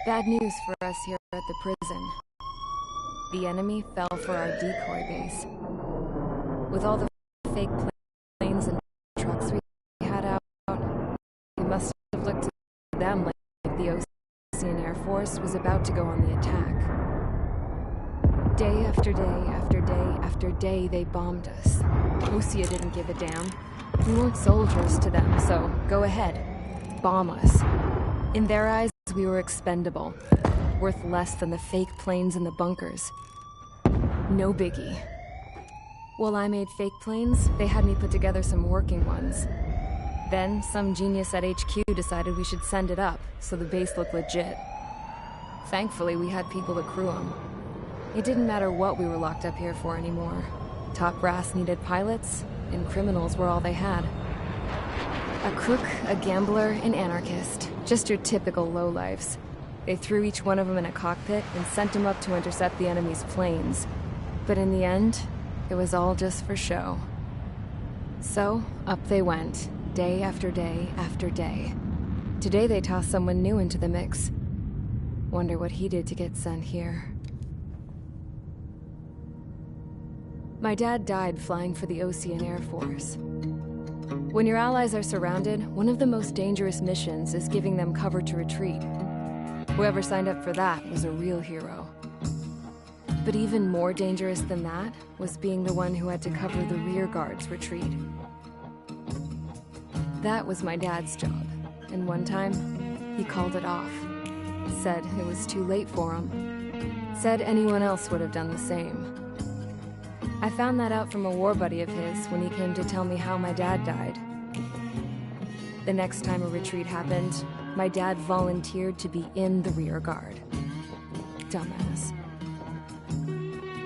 Bad news for us here at the prison. The enemy fell for our decoy base. With all the fake planes and trucks we had out, it must have looked to them like the Osean Air Force was about to go on the attack. Day after day after day after day, they bombed us. Osea didn't give a damn. We weren't soldiers to them, so go ahead. Bomb us. In their eyes, we were expendable. Worth less than the fake planes in the bunkers. No biggie. While I made fake planes, they had me put together some working ones. Then, some genius at HQ decided we should send it up, so the base looked legit. Thankfully, we had people to crew them. It didn't matter what we were locked up here for anymore. Top brass needed pilots, and criminals were all they had. A crook, a gambler, an anarchist. Just your typical lowlifes. They threw each one of them in a cockpit and sent them up to intercept the enemy's planes. But in the end, it was all just for show. So, up they went, day after day after day. Today they tossed someone new into the mix. Wonder what he did to get sent here. My dad died flying for the Osean Air Force. When your allies are surrounded, one of the most dangerous missions is giving them cover to retreat. Whoever signed up for that was a real hero. But even more dangerous than that was being the one who had to cover the rear guard's retreat. That was my dad's job, and one time, he called it off. Said it was too late for him. Said anyone else would have done the same. I found that out from a war buddy of his when he came to tell me how my dad died. The next time a retreat happened, my dad volunteered to be in the rear guard. Dumbass.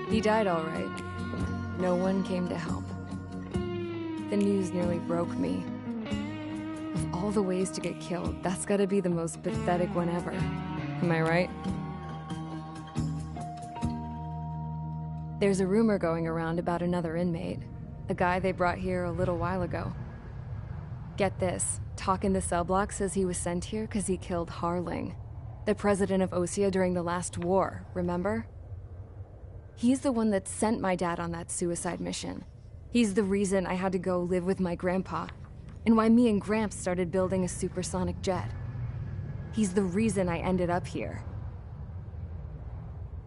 He died all right. No one came to help. The news nearly broke me. Of all the ways to get killed, that's gotta be the most pathetic one ever. Am I right? There's a rumor going around about another inmate. A guy they brought here a little while ago. Get this, Talk in the cell block says he was sent here because he killed Harling, the president of Osea during the last war, remember? He's the one that sent my dad on that suicide mission. He's the reason I had to go live with my grandpa, and why me and Gramps started building a supersonic jet. He's the reason I ended up here.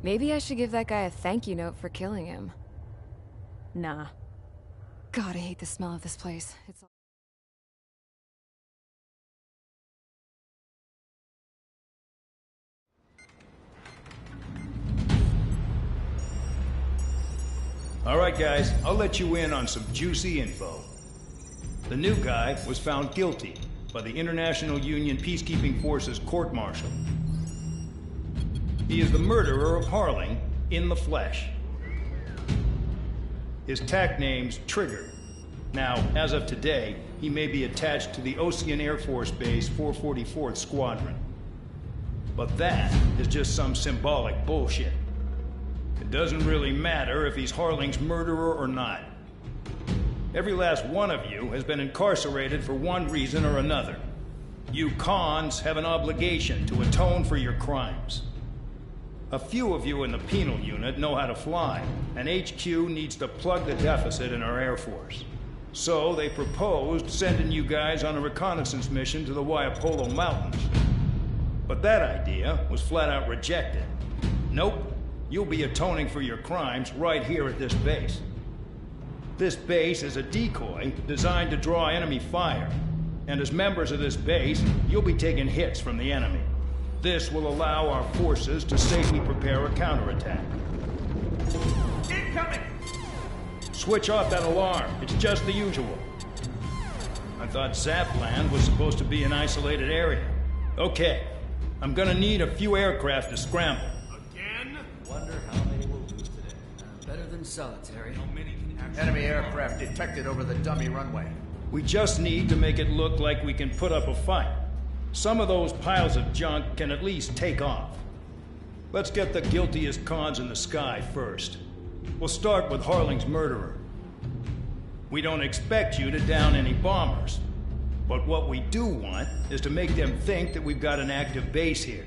Maybe I should give that guy a thank you note for killing him. Nah. God, I hate the smell of this place. It's all right, guys, I'll let you in on some juicy info. The new guy was found guilty by the International Union Peacekeeping Forces court-martial. He is the murderer of Harling in the flesh. His tack name's Trigger. Now, as of today, he may be attached to the Osean Air Force Base 444th Squadron. But that is just some symbolic bullshit. It doesn't really matter if he's Harling's murderer or not. Every last one of you has been incarcerated for one reason or another. You cons have an obligation to atone for your crimes. A few of you in the penal unit know how to fly, and HQ needs to plug the deficit in our Air Force. So they proposed sending you guys on a reconnaissance mission to the Waiapolo Mountains. But that idea was flat out rejected. Nope, you'll be atoning for your crimes right here at this base. This base is a decoy designed to draw enemy fire, and as members of this base, you'll be taking hits from the enemy. This will allow our forces to safely prepare a counterattack. Incoming! Switch off that alarm. It's just the usual. I thought Zapland was supposed to be an isolated area. Okay, I'm gonna need a few aircraft to scramble. Again? Wonder how many will lose today. Better than solitary. How many can actually... Enemy aircraft detected over the dummy runway. We just need to make it look like we can put up a fight. Some of those piles of junk can at least take off. Let's get the guiltiest cons in the sky first. We'll start with Harling's murderer. We don't expect you to down any bombers. But what we do want is to make them think that we've got an active base here.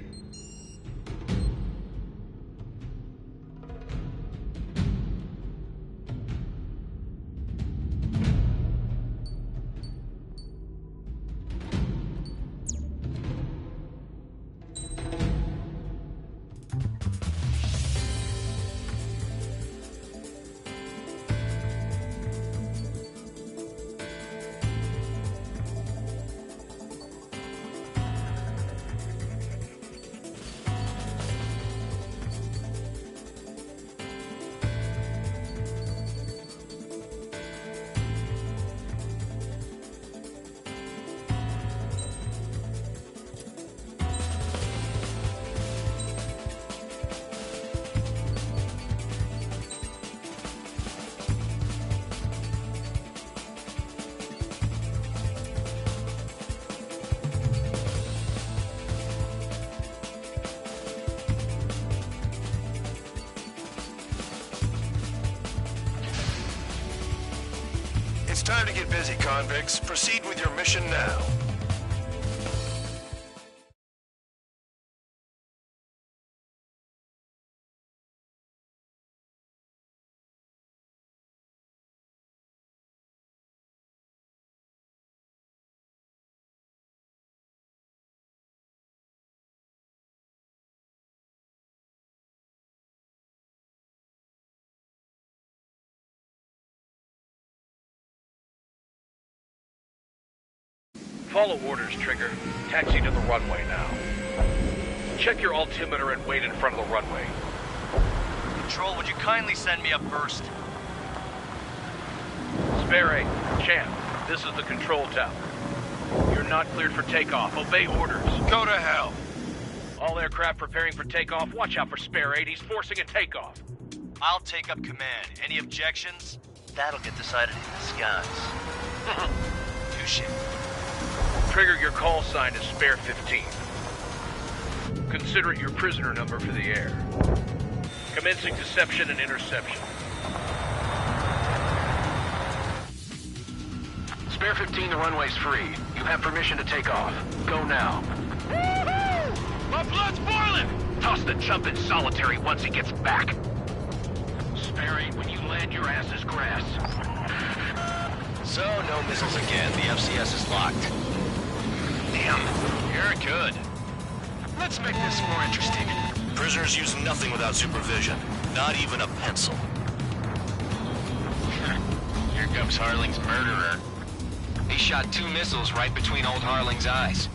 time to get busy, convicts. Proceed with your mission now. Follow orders, Trigger. Taxi to the runway now. Check your altimeter and wait in front of the runway. Control, would you kindly send me up first? Spare 8, Champ, this is the control tower. You're not cleared for takeoff. Obey orders. Go to hell. All aircraft preparing for takeoff. Watch out for Spare 8. He's forcing a takeoff. I'll take up command. Any objections? That'll get decided in the skies. Touche. Trigger, your call sign is Spare 15. Consider it your prisoner number for the air. Commencing deception and interception. Spare 15, the runway's free. You have permission to take off. Go now. Woohoo! My blood's boiling! Toss the chump in solitary once he gets back. Spare 8, when you land, your ass is grass. So, no missiles again. The FCS is locked. Damn, you're good. Let's make this more interesting. Prisoners use nothing without supervision. Not even a pencil. Here comes Harling's murderer. He shot 2 missiles right between old Harling's eyes.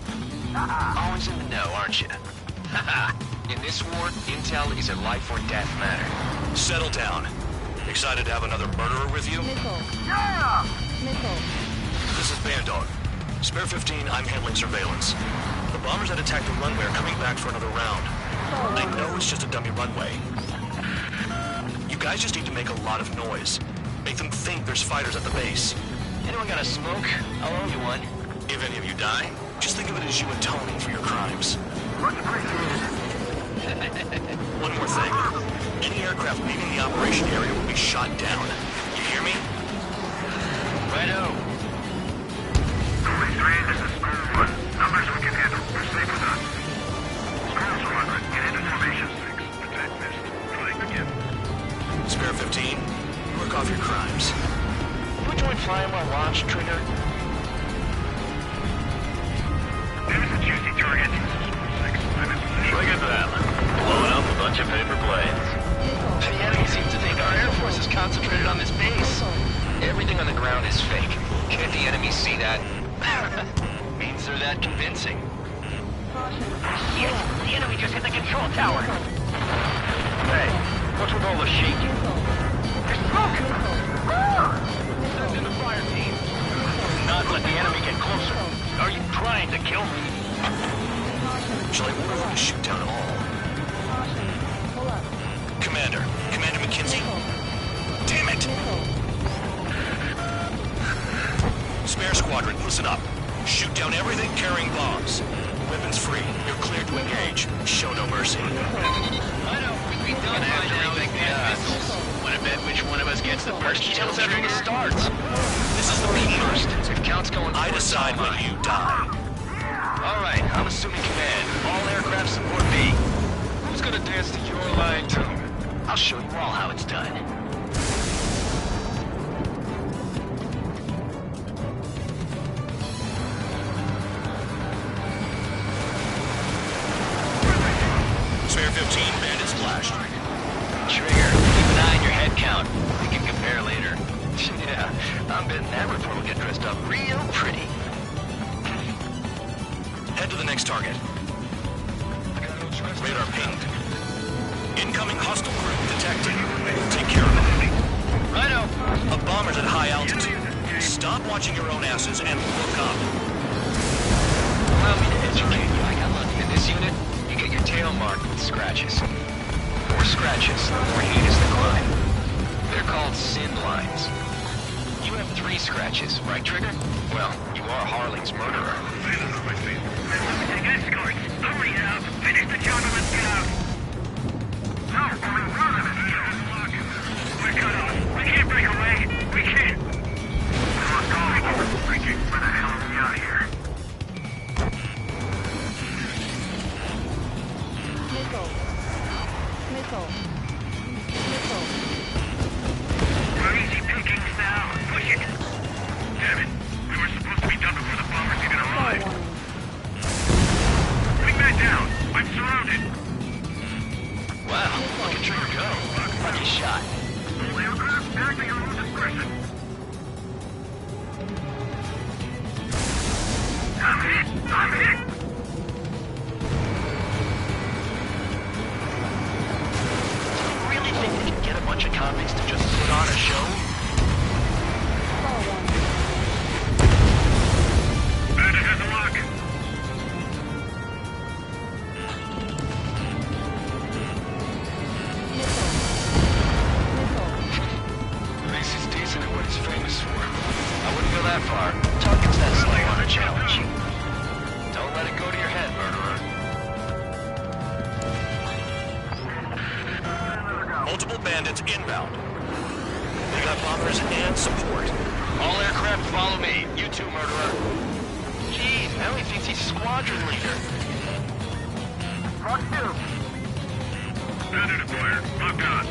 Always in the know, aren't you? In this war, intel is a life or death matter. Settle down. Excited to have another murderer with you? Yeah! This is Bandog. Spare 15, I'm handling surveillance. The bombers that attacked the runway are coming back for another round. I know it's just a dummy runway. You guys just need to make a lot of noise. Make them think there's fighters at the base. Anyone got a smoke? I'll owe you one. If any of you die, just think of it as you atoning for your crimes. One more thing. Any aircraft leaving the operation area will be shot down. You hear me? Righto. This is Squirrel 1. Numbers we can handle. We're safe with us. Squirrel Squadron, get into formation 6. Attack missed. Trying again. Spare 15, work off your crimes. Can we join flying while watch, Trigger? There's a juicy target. 6. I'm in position. Look at that. Blowing up a bunch of paper planes. The enemy seems to think our Air Force is concentrated on this base. Everything on the ground is fake. Can't the enemy see that? Means they're that convincing. Shit! The enemy just hit the control tower! Hey, what's with all the shaking? There's smoke! Send in the fire team. Do not let the enemy get closer. Are you trying to kill me? Shall I order them to shoot down all? Commander McKenzie. Damn it! Spare Squadron, listen up. Shoot down everything carrying bombs. Weapons free. You're cleared to engage. Show no mercy. I know. We'd be done by now with missiles. Wanna bet which one of us gets the first kill after it starts? This is the beat first. If counts going I decide when you die. Alright, I'm assuming command. All aircraft support me. Who's gonna dance to your line tune? I'll show you all how it's done. Spare 15, bandit splashed. Trigger, keep an eye on your head count. We can compare later. Yeah, I'm betting that report will get dressed up real pretty. Head to the next target. Radar pinged. Incoming hostile group detected. Take care of it. Righto. A bomber's at high altitude. Stop watching your own asses and look up. Allow me to educate you. I got lucky in this unit. You get your tail marked with scratches. The more scratches, the more heinous the crime. They're called sin lines. You have 3 scratches, right, Trigger? Well, you are Harling's murderer. Take escort. Hurry it up. Finish the job and let's get out. No, we're running. We're cut off. We can't break away. We can't. Missile. Missile. We're easy pickings now. Push it. Damn it. We were supposed to be done before the bombers even arrived. Bring that down. I'm surrounded. Wow, look at Trigger go. Lucky shot. All aircraft act at your own discretion. I'm hit. I'm hit. Really think we can get a bunch of convicts to just put on a show? Bandit has a lock. Thinks he's decent at what he's famous for. I wouldn't go that far. Target's that slow on a challenge. Don't let it go to your head, murderer. Multiple bandits inbound. They got bombers and support. All aircraft follow me. You too, murderer. Jeez, now he thinks he's squadron leader. Rock 2. Bandit acquired. Locked on.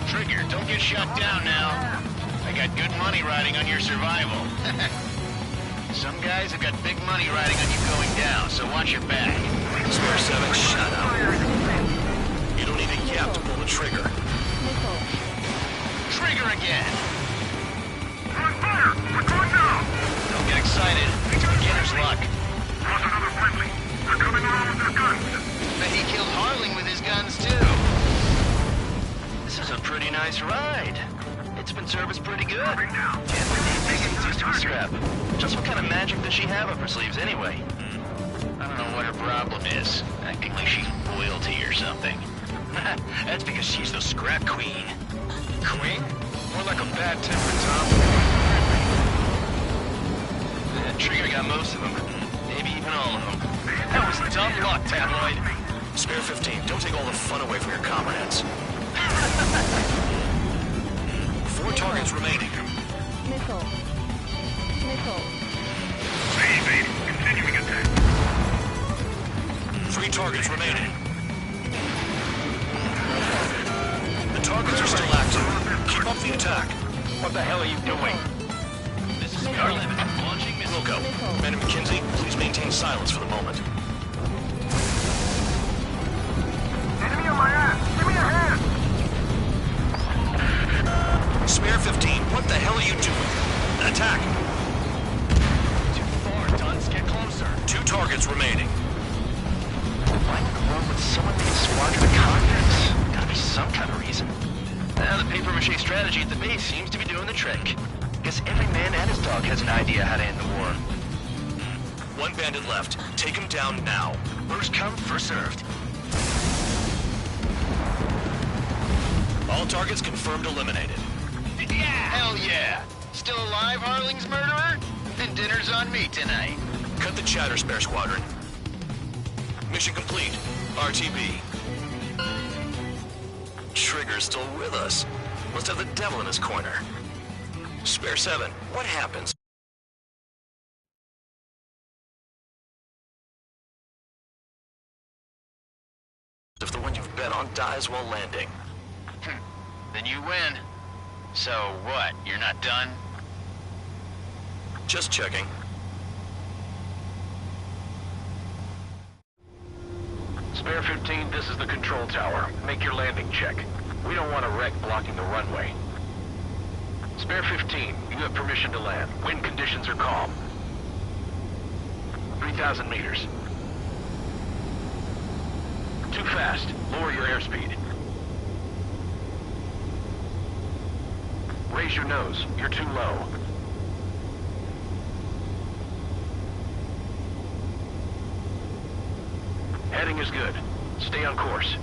Trigger, don't get shut down now. I got good money riding on your survival. Some guys have got big money riding on you going down, so watch your back. Spare 7, shut up. You don't need a yap to pull the trigger. Trigger again! On fire! We're going now! Don't get excited. Beginner's luck. Lost another friendly. They're coming around with their guns. But he killed Harling with his guns, too. This is a pretty nice ride. It's been serviced pretty good. Can't believe they get used to a scrap. Just what kind of magic does she have up her sleeves, anyway? I don't know what her problem is. Acting like she's royalty or something. That's because she's the scrap queen. Queen? More like a bad temper, Tom. Trigger got most of them. Maybe even all of them. That was dumb luck, Tabloid. Spare 15, don't take all the fun away from your comrades. 4 targets remaining. Missile. Missile. Evade. Continuing attack. 3 targets remaining. The targets are still active. Keep up the attack. What the hell are you doing? This is Garland. Launching missile. Wilco, Commander McKenzie, please maintain silence for the moment. Enemy on my ass. Give me a hand. Spare 15, what the hell are you doing? Attack! Too far, Dunce. Get closer. 2 targets remaining. Why in the world would someone make a squadron of convicts? Gotta be some kind of reason. Now the papier-mâché strategy at the base seems to be doing the trick. Guess every man and his dog has an idea how to end the war. 1 bandit left. Take him down now. First come, first served. All targets confirmed eliminated. Yeah! Hell yeah! Still alive, Harling's murderer? Then dinner's on me tonight. Cut the chatter, Spare Squadron. Mission complete. RTB. Trigger's still with us. Must have the devil in his corner. Spare 7, what happens if the one you've bet on dies while landing? Then you win. So what, you're not done? Just checking. Spare 15, this is the control tower. Make your landing check. We don't want a wreck blocking the runway. Spare 15, you have permission to land. Wind conditions are calm. 3,000 meters. Too fast. Lower your airspeed. Raise your nose. You're too low. Heading is good. Stay on course.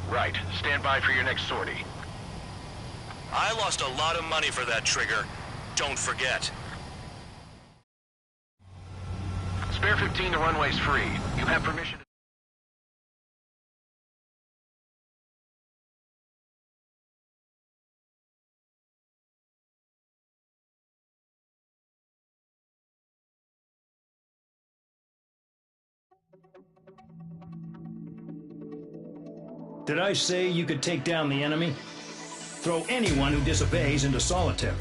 Right. Stand by for your next sortie. I lost a lot of money for that trigger. Don't forget. Spare 15, the runway's free. You have permission to... Did I say you could take down the enemy? Throw anyone who disobeys into solitary.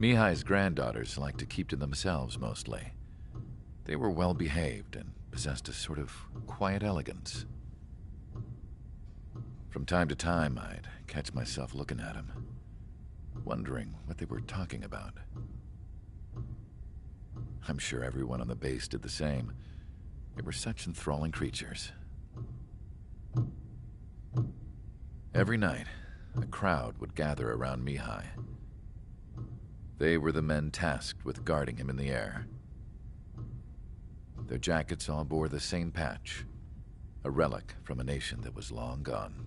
Mihai's granddaughters liked to keep to themselves mostly. They were well behaved and possessed a sort of quiet elegance. From time to time, I'd catch myself looking at them, wondering what they were talking about. I'm sure everyone on the base did the same. They were such enthralling creatures. Every night, a crowd would gather around Mihai. They were the men tasked with guarding him in the air. Their jackets all bore the same patch, a relic from a nation that was long gone.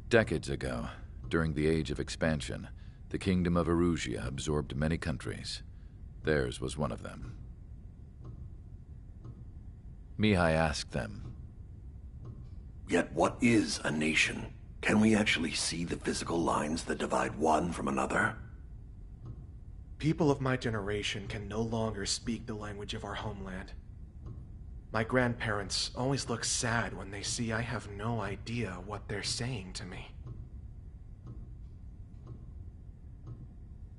Decades ago, during the Age of Expansion, the Kingdom of Erusia absorbed many countries. Theirs was one of them. Mihai asked them, "Yet what is a nation? Can we actually see the physical lines that divide one from another?" People of my generation can no longer speak the language of our homeland. My grandparents always look sad when they see I have no idea what they're saying to me.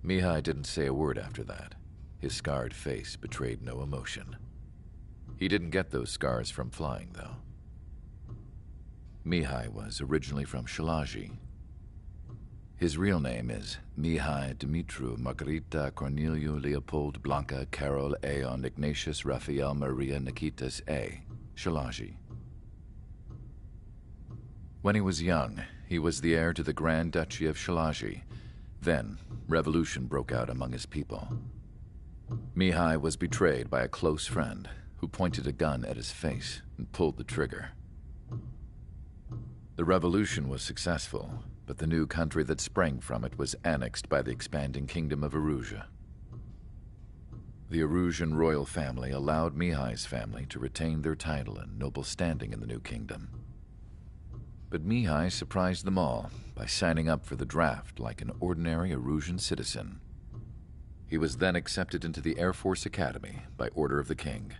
Mihai didn't say a word after that. His scarred face betrayed no emotion. He didn't get those scars from flying, though. Mihai was originally from Shalaji. His real name is Mihai Dumitru Margarita Corneliu Leopold Blanca Carol Aeon Ignatius Raphael Maria Nikitas A. Shalaji. When he was young, he was the heir to the Grand Duchy of Shalaji. Then, revolution broke out among his people. Mihai was betrayed by a close friend who pointed a gun at his face and pulled the trigger. The revolution was successful, but the new country that sprang from it was annexed by the expanding Kingdom of Erusia. The Erusian royal family allowed Mihai's family to retain their title and noble standing in the new kingdom. But Mihai surprised them all by signing up for the draft like an ordinary Erusian citizen. He was then accepted into the Air Force Academy by order of the king.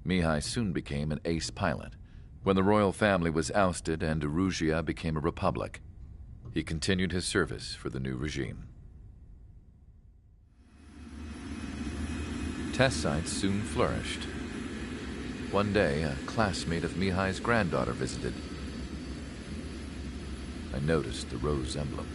Mihai soon became an ace pilot. When the royal family was ousted and Erusia became a republic, he continued his service for the new regime. Test sites soon flourished. One day, a classmate of Mihai's granddaughter visited. I noticed the rose emblem.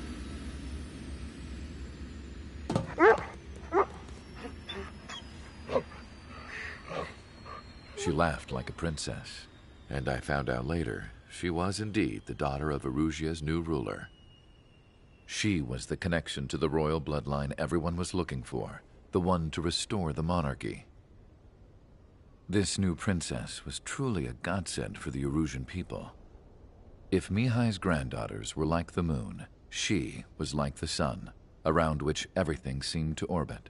She laughed like a princess. And I found out later, she was indeed the daughter of Erusia's new ruler. She was the connection to the royal bloodline everyone was looking for, the one to restore the monarchy. This new princess was truly a godsend for the Erusian people. If Mihai's granddaughters were like the moon, she was like the sun, around which everything seemed to orbit.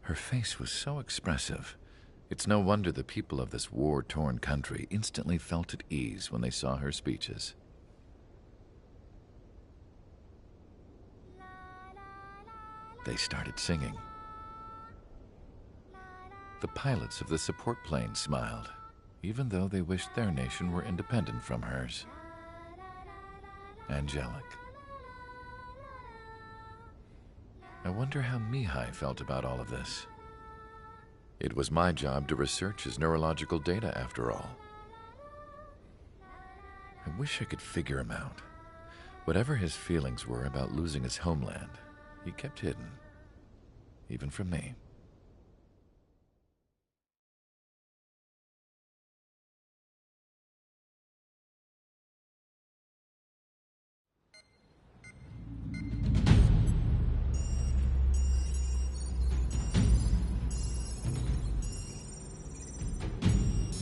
Her face was so expressive. It's no wonder the people of this war-torn country instantly felt at ease when they saw her speeches. They started singing. The pilots of the support plane smiled, even though they wished their nation were independent from hers. Angelic. I wonder how Mihai felt about all of this. It was my job to research his neurological data, after all. I wish I could figure him out. Whatever his feelings were about losing his homeland, he kept hidden, even from me.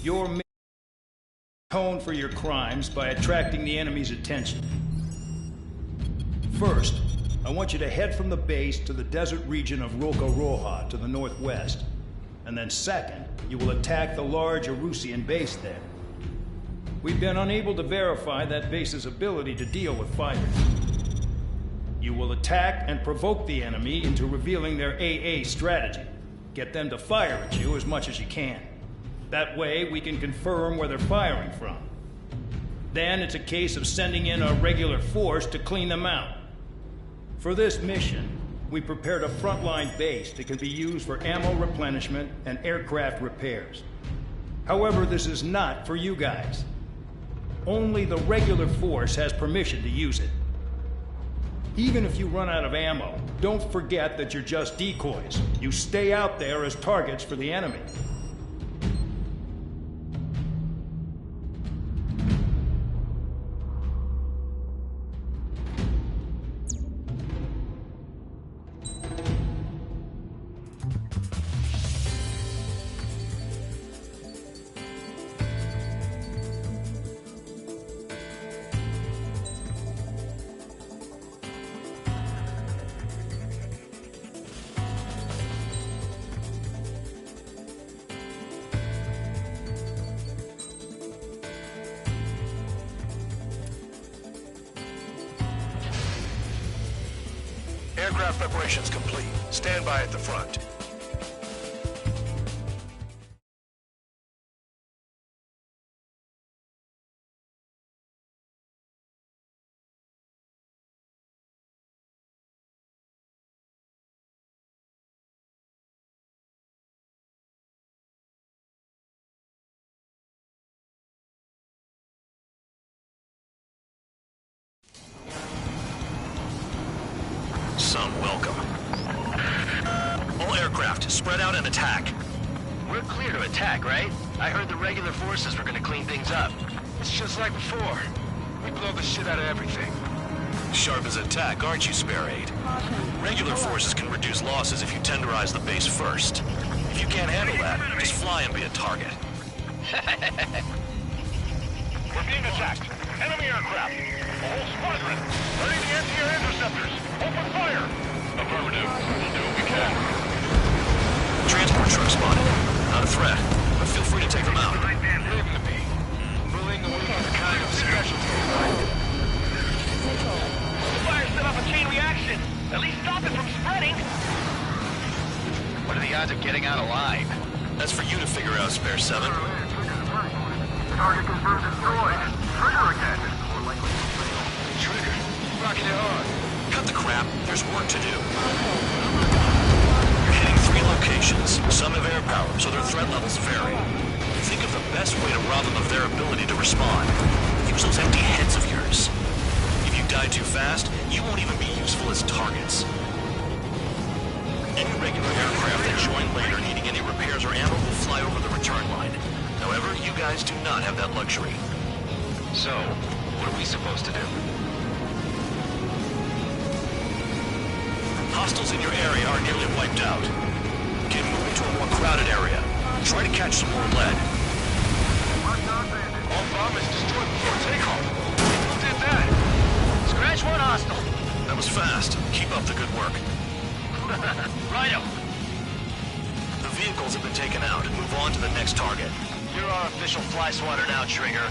You're atone for your crimes by attracting the enemy's attention. First, I want you to head from the base to the desert region of Rocaroja to the northwest. And then second, you will attack the large Erusian base there. we've been unable to verify that base's ability to deal with fighters. You will attack and provoke the enemy into revealing their AA strategy. Get them to fire at you as much as you can. That way, we can confirm where they're firing from. Then it's a case of sending in a regular force to clean them out. For this mission, we prepared a frontline base that can be used for ammo replenishment and aircraft repairs. However, this is not for you guys. Only the regular force has permission to use it. Even if you run out of ammo, don't forget that you're just decoys. You stay out there as targets for the enemy. Aircraft preparations complete. Stand by at the front. Some welcome. All aircraft, spread out and attack. We're clear to attack, right? I heard the regular forces were gonna clean things up. It's just like before. We blow the shit out of everything. Sharp as attack, aren't you, Spare 8? Regular forces can reduce losses if you tenderize the base first. If you can't handle that, just fly and be a target. We're being attacked. Enemy aircraft. A whole squadron. Ready the anti-air interceptors. Open fire. Affirmative. We'll do what we can. Transport truck spotted. Not a threat, but feel free to take them out. Leave them to be. Bullying the weak is a kind of specialty. The fire set off a chain reaction. At least stop it from spreading. What are the odds of getting out alive? That's for you to figure out, Spare 7. Target confirmed destroyed. Trigger again. Trigger. Rocking it hard. Cut the crap. There's work to do. You're hitting 3 locations. Some have air power, so their threat levels vary. Think of the best way to rob them of their ability to respond. Use those empty heads of yours. If you die too fast, you won't even be useful as targets. Any regular aircraft that join later needing any repairs or ammo will fly over the return line. However, you guys do not have that luxury. So, what are we supposed to do? Hostiles in your area are nearly wiped out. Get moving to a more crowded area. Try to catch some more lead. All bombers destroyed before takeoff. Who did that? Scratch one hostile. That was fast. Keep up the good work. Righto. The vehicles have been taken out. Move on to the next target. You're our official fly swatter now, Trigger.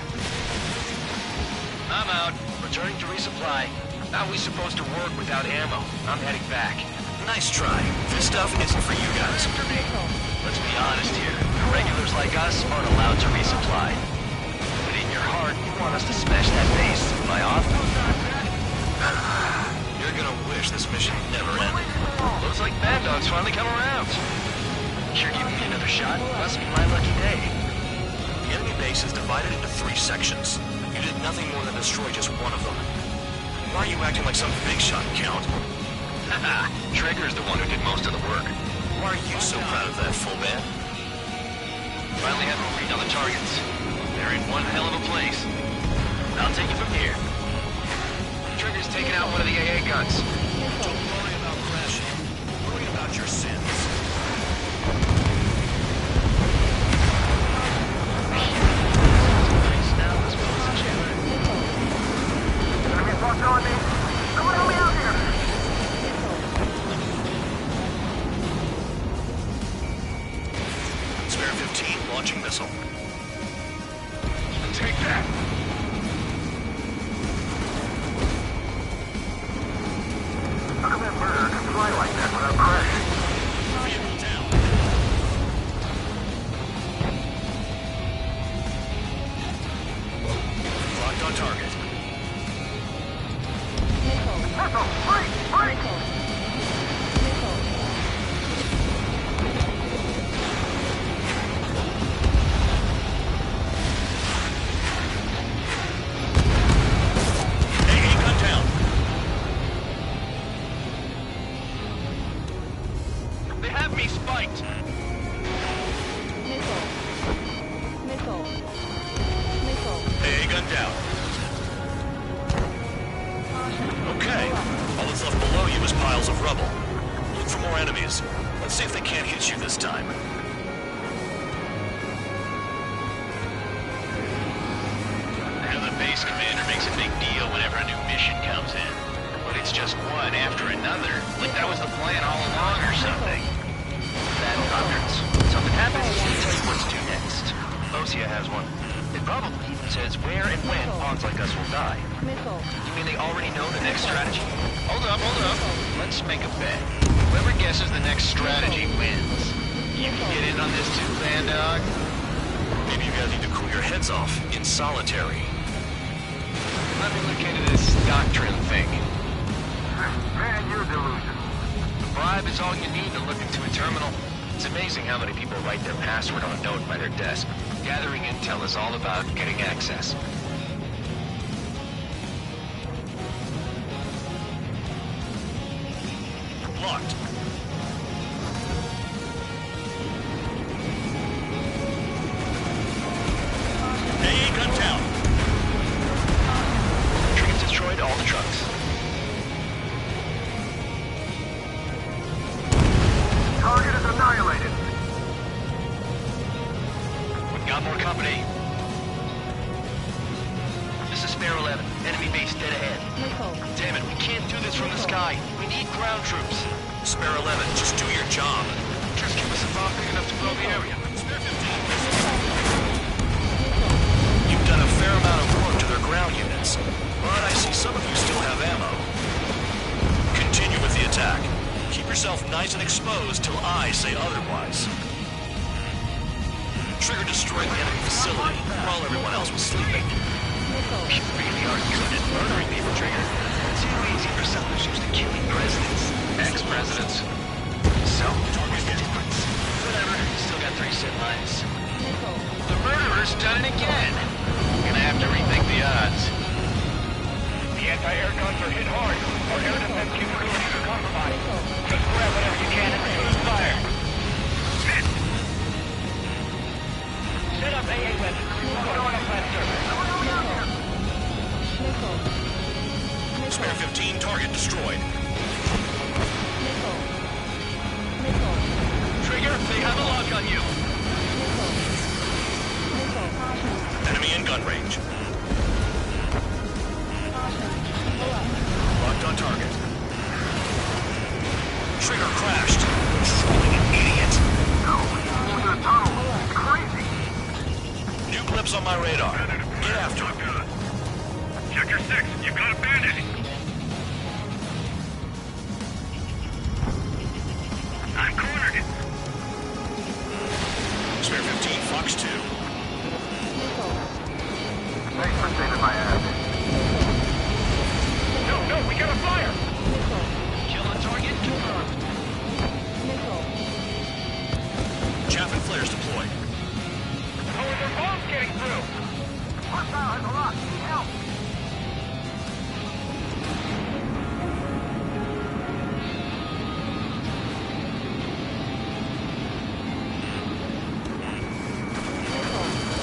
I'm out. Returning to resupply. How are we supposed to work without ammo? I'm heading back. Nice try. This stuff isn't for you guys. Let's be honest here. Regulars like us aren't allowed to resupply. But in your heart, you want us to smash that base. Am I off? You're gonna wish this mission never ended. Looks like Bad Dog's finally come around. You're giving me another shot? Must be my lucky day. The enemy base is divided into 3 sections. You did nothing more than destroy just one of them. Why are you acting like some big shot, Count? Haha, Trigger's the one who did most of the work. Why are you so proud of that, full man? Finally had a read on the targets. They're in one hell of a place. I'll take it from here. Trigger's taking out one of the AA guns. Don't worry about crashing. Worry about your sins. Locked on me. Someone help me out here. Spare 15 launching missile. Take that. that? How come that bird can fly like that without crashing? Vehicle down. Locked on target. Missile! Break! Break! AA gun down. They have me spiked. AA gun down. Okay. All that's left below you is piles of rubble. Look for more enemies. Let's see if they can't hit you this time. I know the base commander makes a big deal whenever a new mission comes in. But it's just one after another. Like that was the plan all along or something. Battle doctrines. Something happens, it'll tell you what to do next. Osea has one. It probably even says where and when pawns like us will die. You mean they already know the next strategy? Hold up. Let's make a bet. Whoever guesses the next strategy wins. You can get in on this too, Bandog? Maybe you guys need to cool your heads off in solitary. Let me look into this doctrine thing. Man, you're delusional. The bribe is all you need to look into a terminal. It's amazing how many people write their password on a note by their desk. Gathering intel is all about getting access. Locked. AA gun down. Trigger's destroyed all the trucks. Target is annihilated. We've got more company. This is Spare 11. Enemy base dead ahead. Damn it, we can't do this from the sky. We need ground troops. Spare 11, just do your job. Just give us a bomb big enough to blow the area. Spare 15. You've done a fair amount of work to their ground units, but I see some of you still have ammo. Continue with the attack. Keep yourself nice and exposed till I say otherwise. Trigger destroyed the enemy facility while everyone else was sleeping. You really are good at murdering people, Trigger. It's too easy for someone who's used to killing presidents. Ex-presidents. So, what's the difference? Whatever, still got 3 sit lines. The murderer's done it again. Gonna have to rethink the odds. The anti-air guns are hit hard. Our air defense capabilities are compromised. Just grab whatever you can and return fire. Set up AA weapons. Go on a flat surface. Spare 15, target destroyed. Trigger, they have a lock on you. Enemy in gun range. Locked on target. Trigger crashed. Like an idiot. No, it's in the tunnel. It's crazy. New blips on my radar. Get after him. Check your 6. You've got a bandit. I'm cornered. Spare 15, Fox 2. Thanks for saving my ass. No, we got a fire. Kill on target confirmed. Chaff and flares deployed. How are their bombs getting through? Hostile has a lock. Help.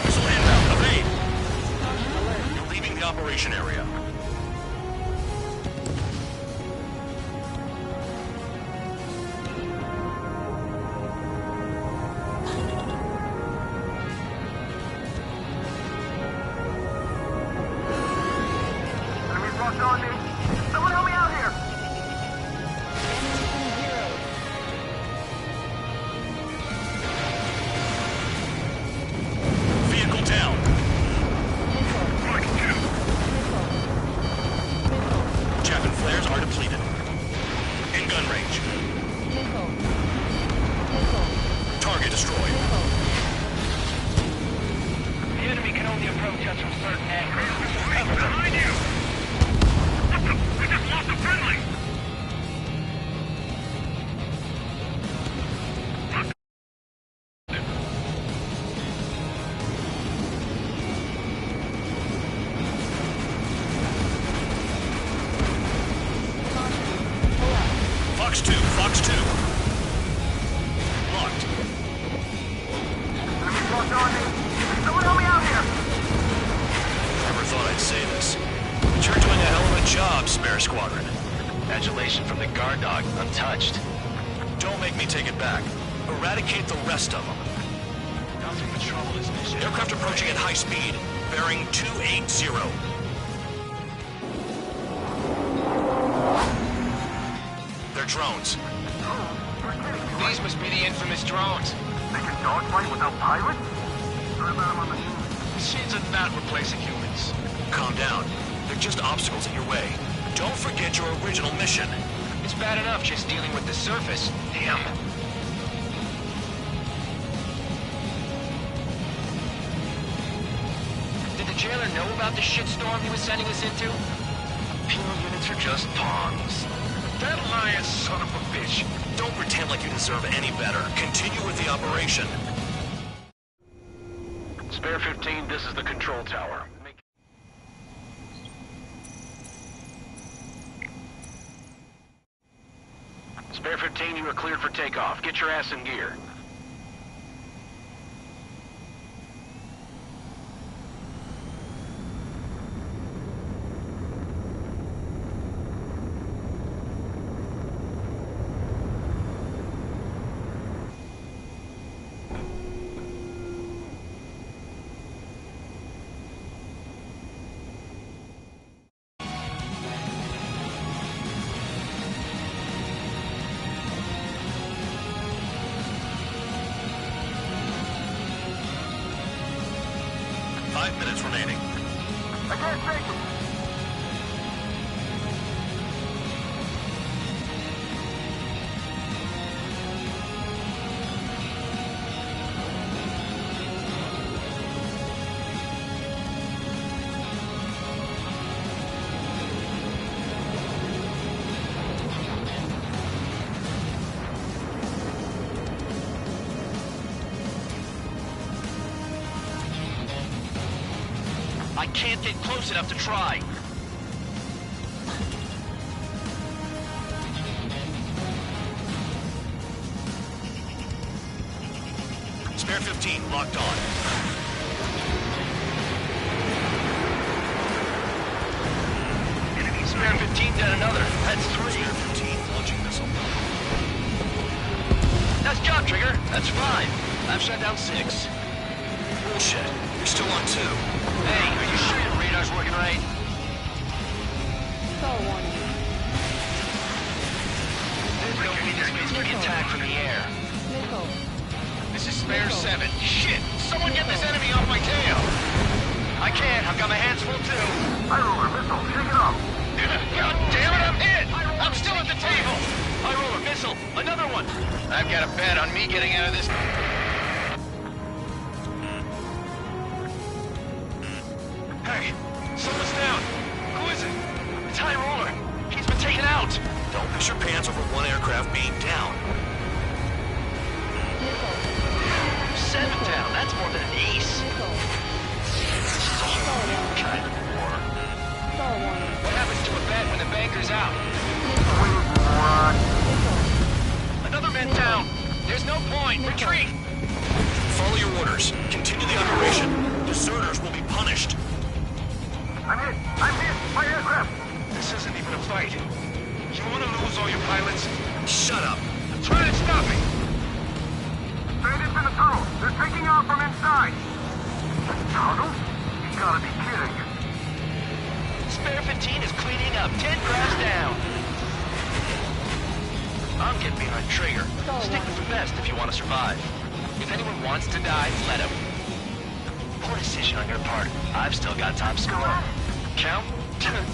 Missile inbound. Evade. You're leaving the operation area. Enemies locked on me. Someone help me out here. Vehicle down. threats from certain angles. Behind you! What the? We just lost a friendly! Fox 2, Fox 2. Locked. Someone help me out here! Never thought I'd say this, but you're doing a hell of a job, Spare Squadron. Adulation from the guard dog, untouched. Don't make me take it back. Eradicate the rest of them. Nothing but trouble this mission. Aircraft approaching at high speed. Bearing 280. They're drones. These must be the infamous drones. They can dogfight without pilots? What about them on the moon? Machines are not replacing humans. Calm down. They're just obstacles in your way. Don't forget your original mission. It's bad enough just dealing with the surface. Damn. Did the jailer know about the shitstorm he was sending us into? Penal units are just pawns. That lying son of a bitch. Don't pretend like you deserve any better. Continue with the operation. Spare 15, this is the control tower. Spare 15, you are cleared for takeoff. Get your ass in gear. Minutes remaining. I can't take it! I can't get close enough to try. Spare 15, locked on. Spare 15 dead another. That's 3. Spare 15, launching missile. Nice job, Trigger. That's 5. I've shot down 6. Bullshit. You're still on 2. Hey, are you sure your radar's working right? There's no way this space can be attacked from the air. This is Spare 7. Shit! Someone get this enemy off my tail! I can't. I've got my hands full too. High roller missile, shake it off! God damn it, I'm hit! I'm still at the table! High roller missile, another one! I've got a bet on me getting out of this. Hey, someone's down. Who is it? It's High Roller. He's been taken out. Don't piss your pants over one aircraft being down. 7 down. That's more than an ace. Kind of war. What happens to a bet when the banker's out? Another man down. There's no point. Retreat. Follow your orders. Continue the operation. Deserters will be punished. I'm hit! I'm hit! My aircraft! This isn't even a fight. You want to lose all your pilots? Shut up. Try to stop me. Bandits in the tunnel! They're taking off from inside! The tunnel? You gotta be kidding. Spare 15 is cleaning up. 10 crafts down. I'm getting behind Trigger. Stick with the best if you want to survive. If anyone wants to die, let him. Poor decision on your part. I've still got top score. Count?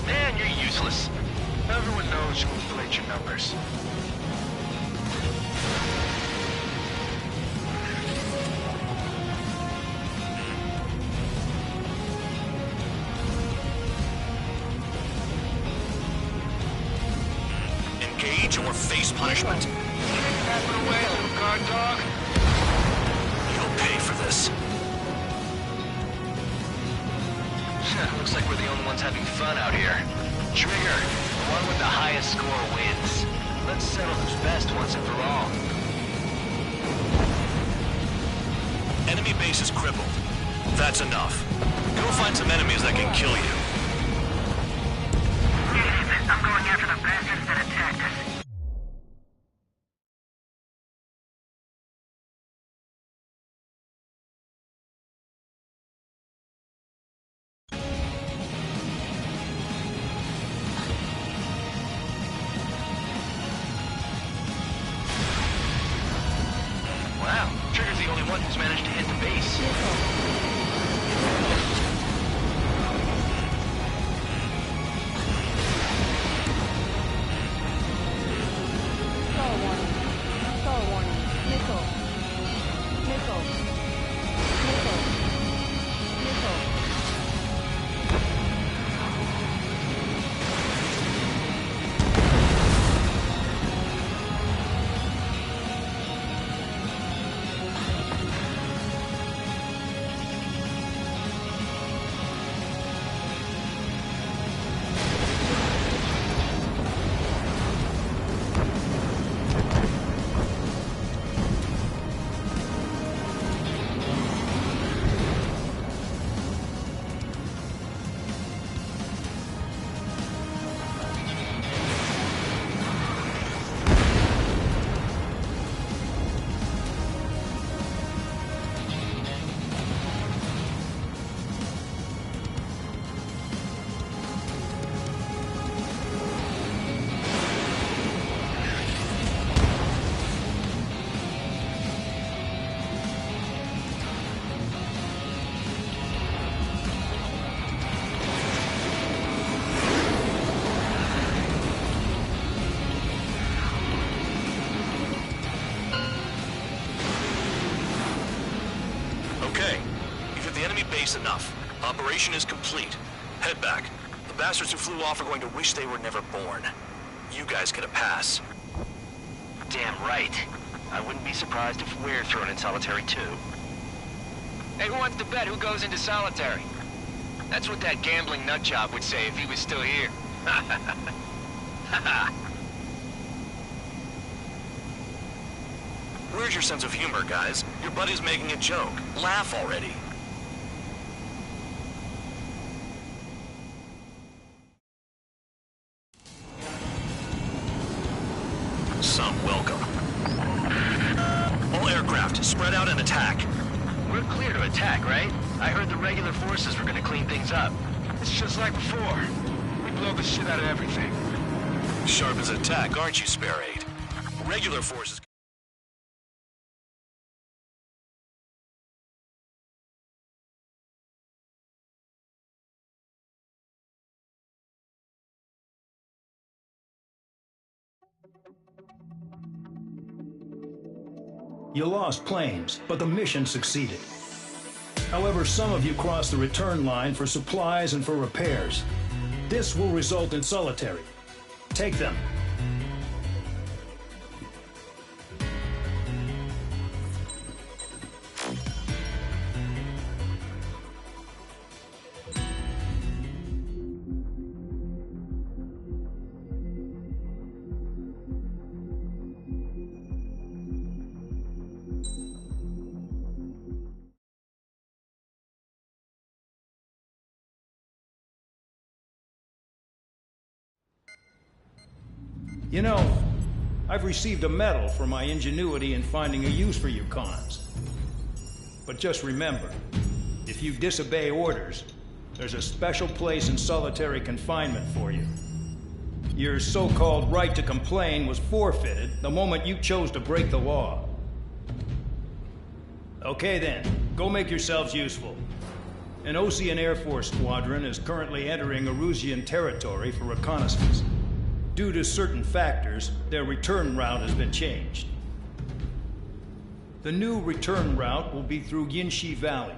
Man, you're useless. Everyone knows you inflate your numbers. get your face punishment. Passing away, little guard dog. You'll pay for this. Looks like we're the only ones having fun out here. Trigger, the one with the highest score wins. Let's settle who's best once and for all. Enemy base is crippled. That's enough. Go find some enemies that can kill you. I'm going after the bastards that attacked us. Wow, Trigger's the only one who's managed to hit the base. Enough. Operation is complete. Head back. The bastards who flew off are going to wish they were never born. You guys get a pass. Damn right. I wouldn't be surprised if we're thrown in solitary too. Hey, who wants to bet who goes into solitary? That's what that gambling nutjob would say if he was still here. Where's your sense of humor, guys? Your buddy's making a joke. Laugh already. Some welcome. All aircraft, spread out and attack. We're clear to attack, right? I heard the regular forces were gonna clean things up. It's just like before. We blow the shit out of everything. Sharp as attack, aren't you, Spare 8? Regular forces... You lost planes, but the mission succeeded. However, some of you crossed the return line for supplies and for repairs. This will result in solitary. Take them. You know, I've received a medal for my ingenuity in finding a use for you cons. But just remember, if you disobey orders, there's a special place in solitary confinement for you. Your so-called right to complain was forfeited the moment you chose to break the law. Okay then, go make yourselves useful. An Osean Air Force squadron is currently entering Erusian territory for reconnaissance. Due to certain factors, their return route has been changed. The new return route will be through Yinshi Valley.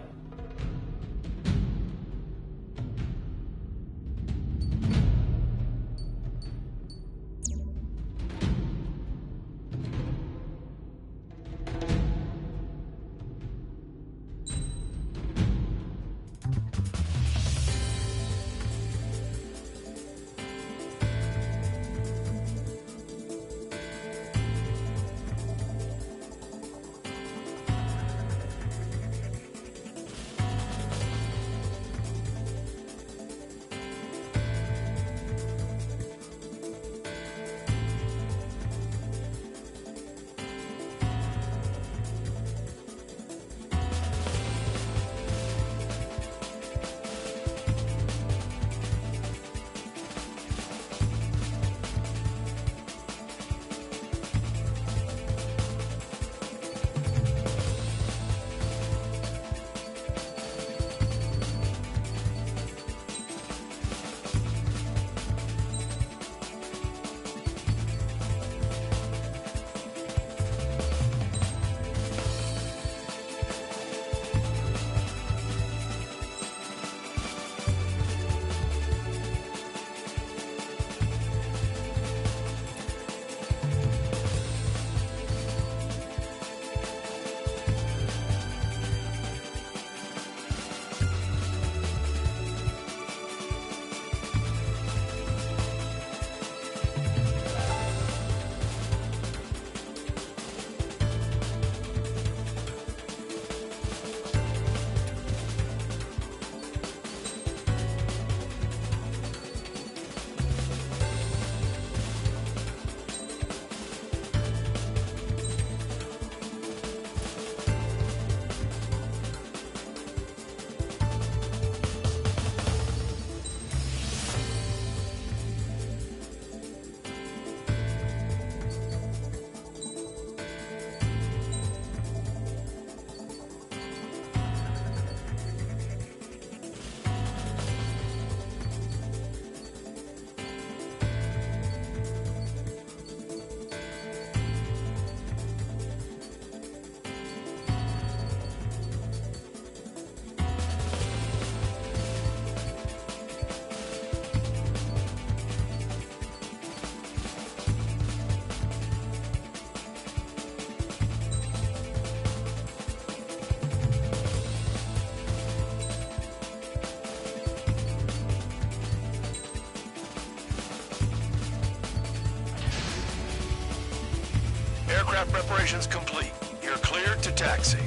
Aircraft preparations complete. You're cleared to taxi.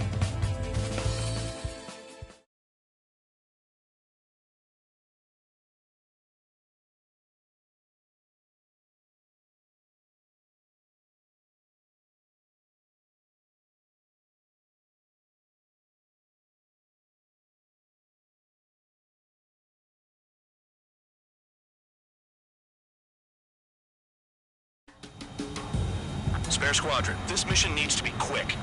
Spare Squadron, this mission needs to be quick.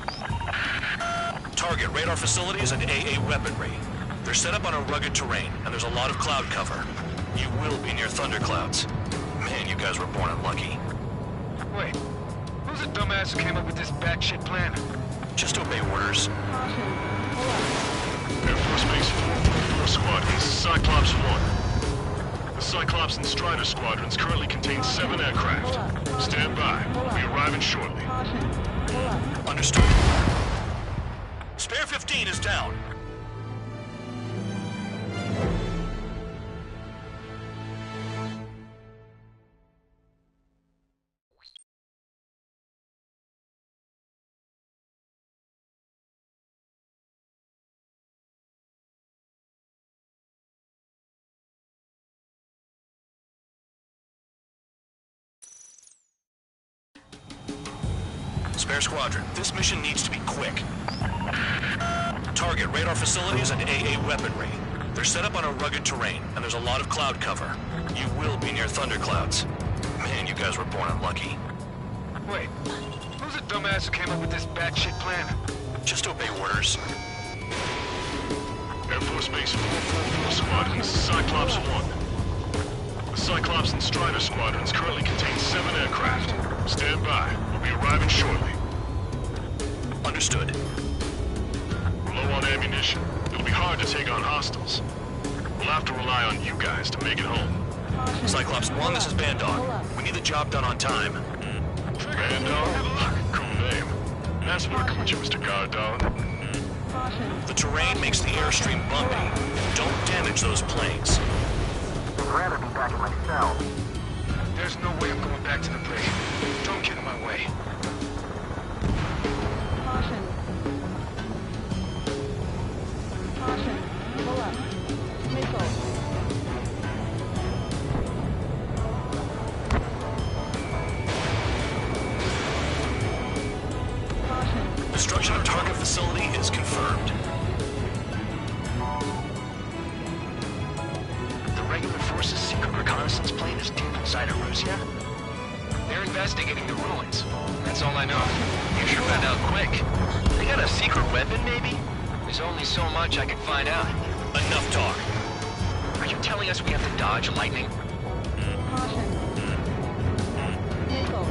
Target radar facilities and AA weaponry. They're set up on a rugged terrain, and there's a lot of cloud cover. You will be near thunderclouds. Man, you guys were born unlucky. Wait, who's the dumbass who came up with this batshit plan? Just obey orders. Air Force Base 444 Squadron, Cyclops 1. The Cyclops and Strider Squadrons currently contain 7 aircraft. Stand by. We'll be arriving shortly. Understood. Spare 15 is down. Spare Squadron, this mission needs to be quick. Target radar facilities and AA weaponry. They're set up on a rugged terrain, and there's a lot of cloud cover. You will be near thunderclouds. Man, you guys were born unlucky. Wait, who's the dumbass who came up with this batshit plan? Just obey orders. Air Force Base 444 Squadron, this is Cyclops 1. The Cyclops and Strider Squadrons currently contain 7 aircraft. Stand by. We'll be arriving shortly. Understood. We're low on ammunition. It'll be hard to take on hostiles. We'll have to rely on you guys to make it home. Cyclops 1, this is Bandog. We need the job done on time. Bandog? Cool name. Nice working with you, Mr. Guard Dog. The terrain makes the airstream bumpy. Don't damage those planes. I'd rather be back in my cell. There's no way I'm going back to the brig. Don't get in my way. Caution. Caution. Pull up. Missile. Caution. Destruction of target facility is confirmed. The regular forces' secret reconnaissance plane is deep inside Erusea? They're investigating the ruins. That's all I know. You should find out quick. They got a secret weapon, maybe? There's only so much I can find out. Enough talk. Are you telling us we have to dodge lightning? Caution. Missile.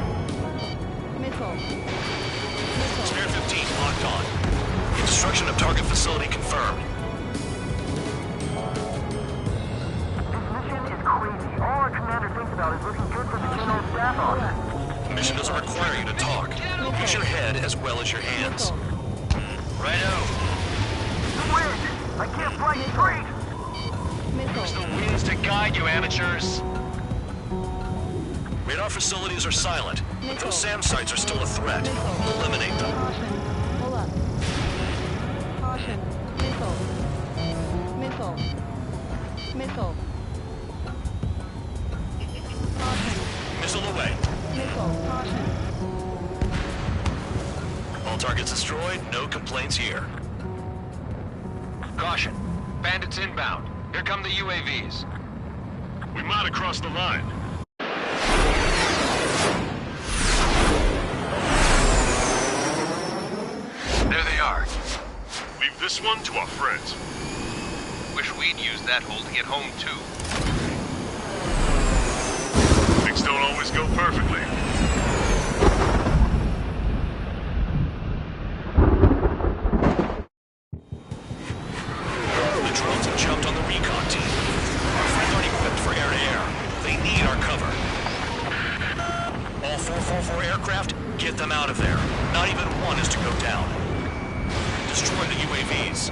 Missile. Missile. Spare 15 locked on. Destruction of target facility confirmed. This mission is crazy. All our commander thinks about is looking good for the general staff office. The mission doesn't require you to talk. Use your head as well as your hands. Righto. Wind! I can't fly straight! Use the winds to guide you, amateurs. Radar facilities are silent, but those SAM sites are still a threat. Eliminate them. Caution. Pull up. Caution. Missile. Missile. Missile. Caution. Missile away. Missile. Caution. All targets destroyed, no complaints here. Caution. Bandits inbound. Here come the UAVs. We might have crossed the line. There they are. Leave this one to our friends. Wish we'd used that hole to get home, too. Things don't always go perfectly. The drones have jumped on the recon team. Our friends aren't equipped for air-to-air. They need our cover. All 444 aircraft, get them out of there. Not even one is to go down. Destroy the UAVs.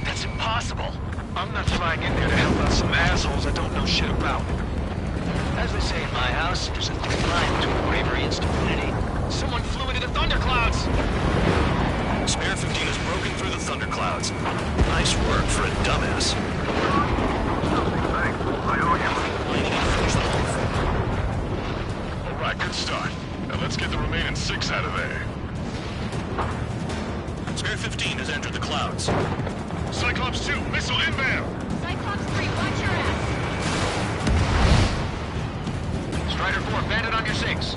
That's impossible. I'm not flying in there to help out some assholes I don't know shit about. As they say in my house, there's a thin line between bravery and stupidity. Someone flew into the thunderclouds! Spare 15 has broken through the thunderclouds. Nice work for a dumbass. Alright, good start. Now let's get the remaining 6 out of there. Spare 15 has entered the clouds. Cyclops 2, missile inbound! Cyclops 3, watch your ass! Strider 4, bandit on your 6.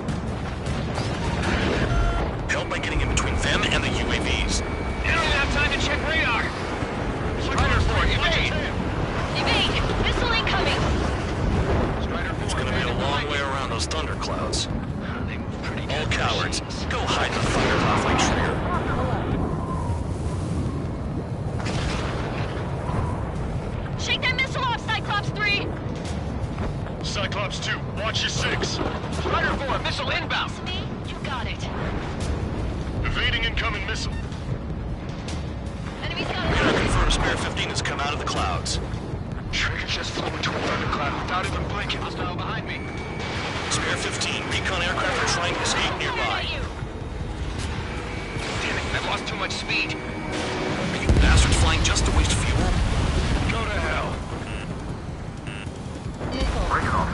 Help by getting in between them and the UAVs. You don't even have time to check radar! Strider 4, evade! Evade! Missile incoming! Strider 4, It's gonna be a long way around those thunderclouds. They move pretty good. All cowards, go hide in the thundercloud like Trier. Shake that missile off, Cyclops 3! Cyclops 2, watch your 6. Strider 4, missile inbound! It's me? You got it. Evading incoming missile. Enemy's got We gotta it. confirm Spare 15 has come out of the clouds. Trigger just flew into a thundercloud without even blinking. Hostile behind me. Spare 15, recon aircraft are trying to escape nearby. At you. Damn it, I've lost too much speed. Are you bastards flying just to waste fuel? Go to hell. Missile. Missile.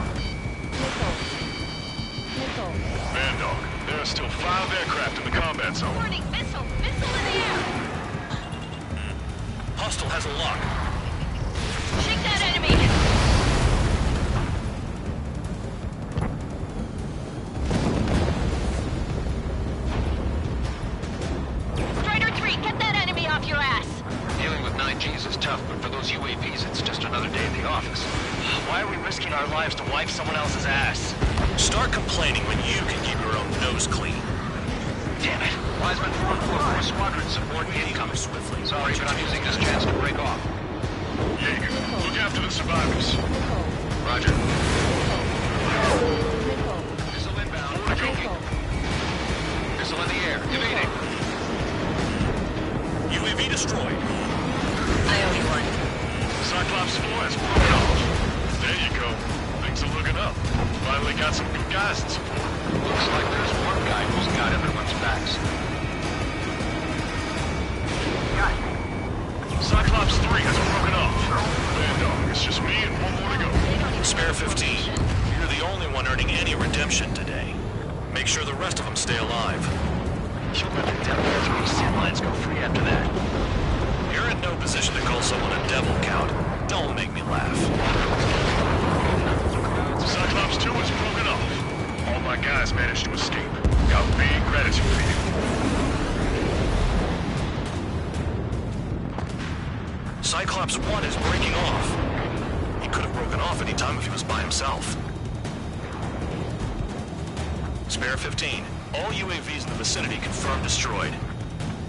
Missile. Bandog, there are still 5 aircraft in the combat zone. Warning, missile! Missile in the air! Hostile has a lock. Shake that enemy! Strider 3, get that enemy off your ass! Dealing with 9Gs is tough, but for those UAVs, it's just another day in the office. Why are we risking our lives to wipe someone else's ass? Start complaining when you can keep your own nose clean. Damn it. Wiseman 444 squadron support incoming swiftly. Sorry, but I'm using this chance to break off. Jaeger, look after the survivors. Roger. Missile. Missile inbound. Missile. Missile in the air. Evading. UAV destroyed. I owe you one. Cyclops 4 has broken off. There you go. Things are looking up. Finally got some good guys in support. Looks like there's one guy who's got everyone's backs. Cyclops 3 has broken off. Bandog, it's just me and one more to go. Spare 15, you're the only one earning any redemption today. Make sure the rest of them stay alive. You'll let the devil 3 sin lines go free after that. You're in no position to call someone a devil, Count. Don't make me laugh. Cyclops 2 has broken off. All my guys managed to escape. Got big gratitude for you. Cyclops 1 is breaking off. He could have broken off any time if he was by himself. Spare 15, all UAVs in the vicinity confirmed destroyed.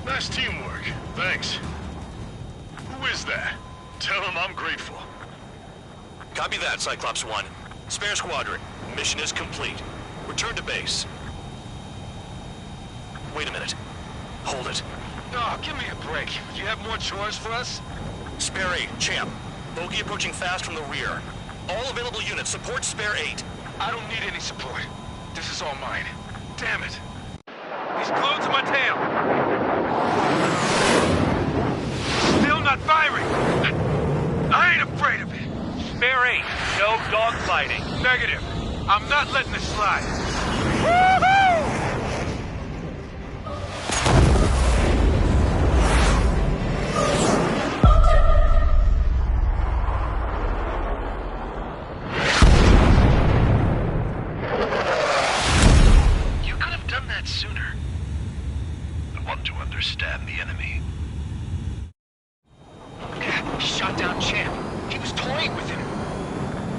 Nice teamwork. Thanks. Who is that? Tell him I'm grateful. Copy that, Cyclops 1. Spare squadron, mission is complete. Return to base. Wait a minute. Hold it. Oh, give me a break. You have more chores for us? Spare 8, Champ. Bogey approaching fast from the rear. All available units support Spare 8. I don't need any support. This is all mine. Damn it. He's glued to my tail. Still not firing. I ain't afraid of it. Spare 8, no dogfighting. Negative. I'm not letting this slide. Woohoo! You could have done that sooner. I want to understand the enemy. Shot down Champ. He was toying with him.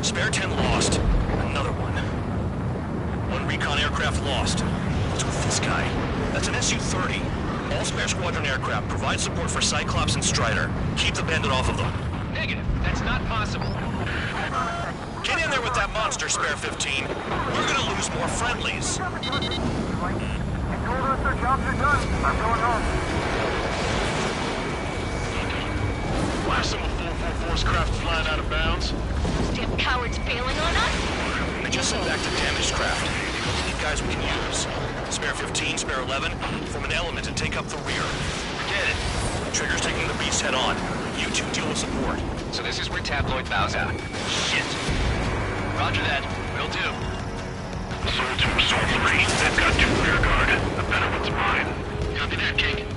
Spare 10 lost. Another one. One recon aircraft lost. What's with this guy? That's an Su-30. All Spare Squadron aircraft provide support for Cyclops and Strider. Keep the bandit off of them. Negative. That's not possible. Get in there with that monster, Spare 15. We're gonna lose more friendlies. He told us their jobs are done. I'm going home. Why are some of 444's craft flying out of bounds? Those damn cowards bailing on us? They just sent back the damaged craft. Those are the guys we can use. Spare 15, spare 11, form an element and take up the rear. Get it. Trigger's taking the beast head on. You two deal with support. So this is where Tabloid bows out. Shit. Roger that. Will do. Soul 2, Soul 3. They've got 2 rear guard. The better one's mine. Copy that, King.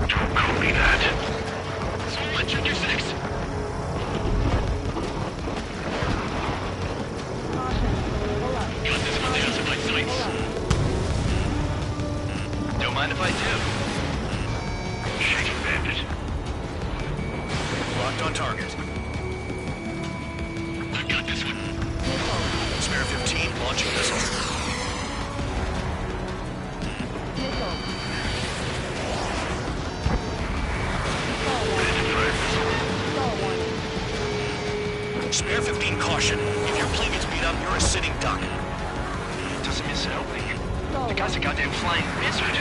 Don't copy that. Soul 1, check your 6. Got this one down to my sights. Don't mind if I do. Shaking bandit. Locked on target. I got this one. Spare 15, launching missile. Spare 15, caution. If your plane gets beat up, you're a sitting duck. Doesn't miss an opening. The guy's a goddamn flying wizard.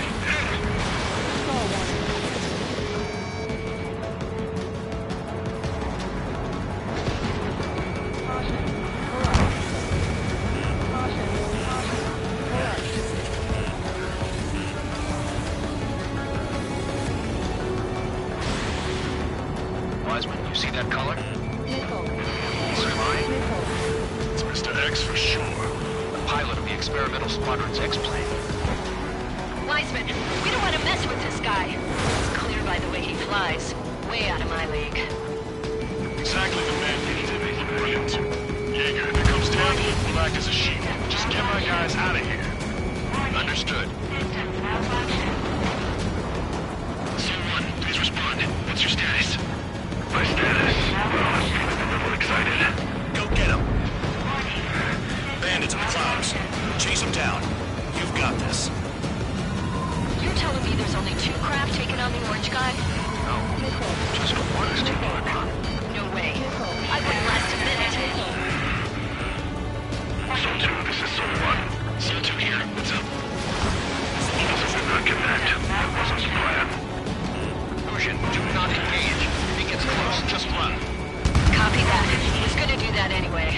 Wiseman, you see that color? It's Mr. X for sure. The pilot of the experimental squadron's X-plane. Wiseman, we don't want to mess with this guy. It's clear by the way he flies. Way out of my league. Exactly the man we need to run into. Jaeger, if it comes down, we'll act as a shield. Just get my guys out of here. Understood. Soul 1, please respond. What's your status? My status? Well, I'm feeling a little excited. Go get him. Bandits in the clouds. Chase them down. You've got this. You're telling me there's only 2 craft taking on the orange guy? No. Just one is too much. No way. I wouldn't last a minute. Soul 2, this is Soul 1. Soul 2 here. What's up? This did not connect. That wasn't the plan. Lucian, do not engage. If he gets close, just run. Copy that. He was gonna do that anyway.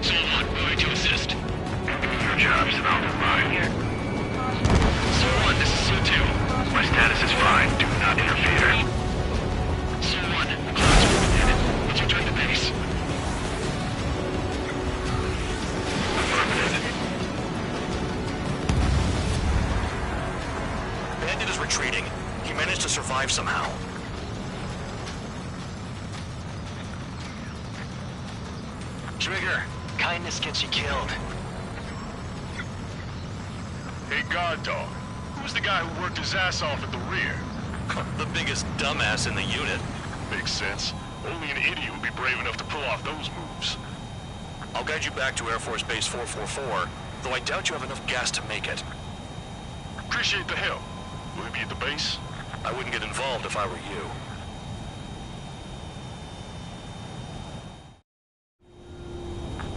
Soul 1, going to assist. Your job's and I'll do mine. Soul 1, this is Soul 2. My status is fine. Do not interfere. Soul 1, the clouds are within it. Let's return to base. Affirmative. Bandit is retreating. He managed to survive somehow. Trigger, kindness gets you killed. Hey, guard dog. Who's the guy who worked his ass off at the rear? The biggest dumbass in the unit. Makes sense. Only an idiot would be brave enough to pull off those moves. I'll guide you back to Air Force Base 444, though I doubt you have enough gas to make it. Appreciate the help. Will he be at the base? I wouldn't get involved if I were you.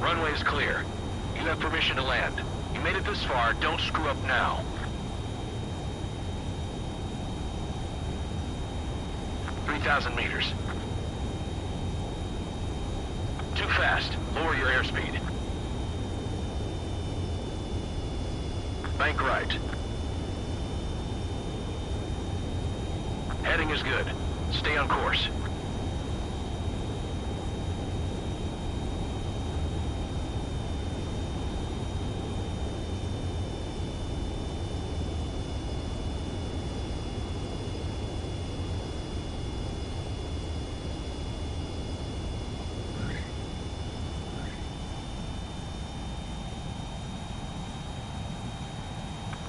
Runway is clear. You have permission to land. You made it this far, don't screw up now. "3,000 meters. Too fast. Lower your airspeed. Bank right. Heading is good. Stay on course.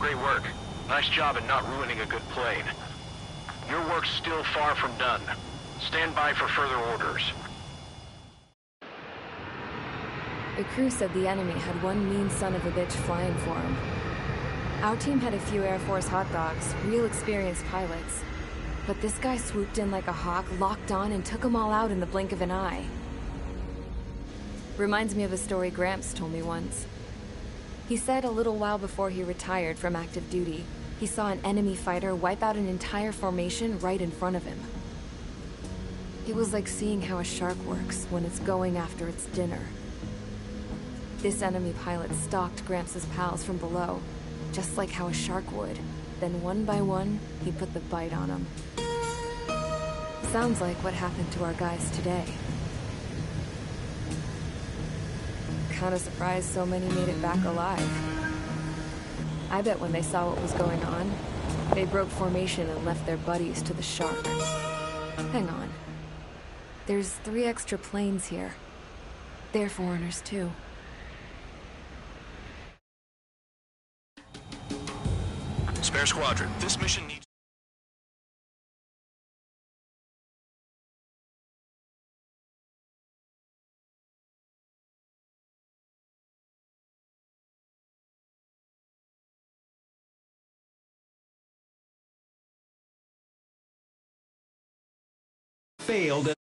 Great work. Nice job in not ruining a good plane. Your work's still far from done. Stand by for further orders. The crew said the enemy had one mean son of a bitch flying for him. Our team had a few Air Force hot dogs, real experienced pilots. But this guy swooped in like a hawk, locked on, and took them all out in the blink of an eye. Reminds me of a story Gramps told me once. He said a little while before he retired from active duty, he saw an enemy fighter wipe out an entire formation right in front of him. It was like seeing how a shark works when it's going after its dinner. This enemy pilot stalked Gramps' pals from below, just like how a shark would. Then one by one, he put the bite on them. Sounds like what happened to our guys today. Kinda surprised so many made it back alive. I bet when they saw what was going on, they broke formation and left their buddies to the shark. Hang on. There's 3 extra planes here. They're foreigners too. Spare Squadron, this mission needs... Failed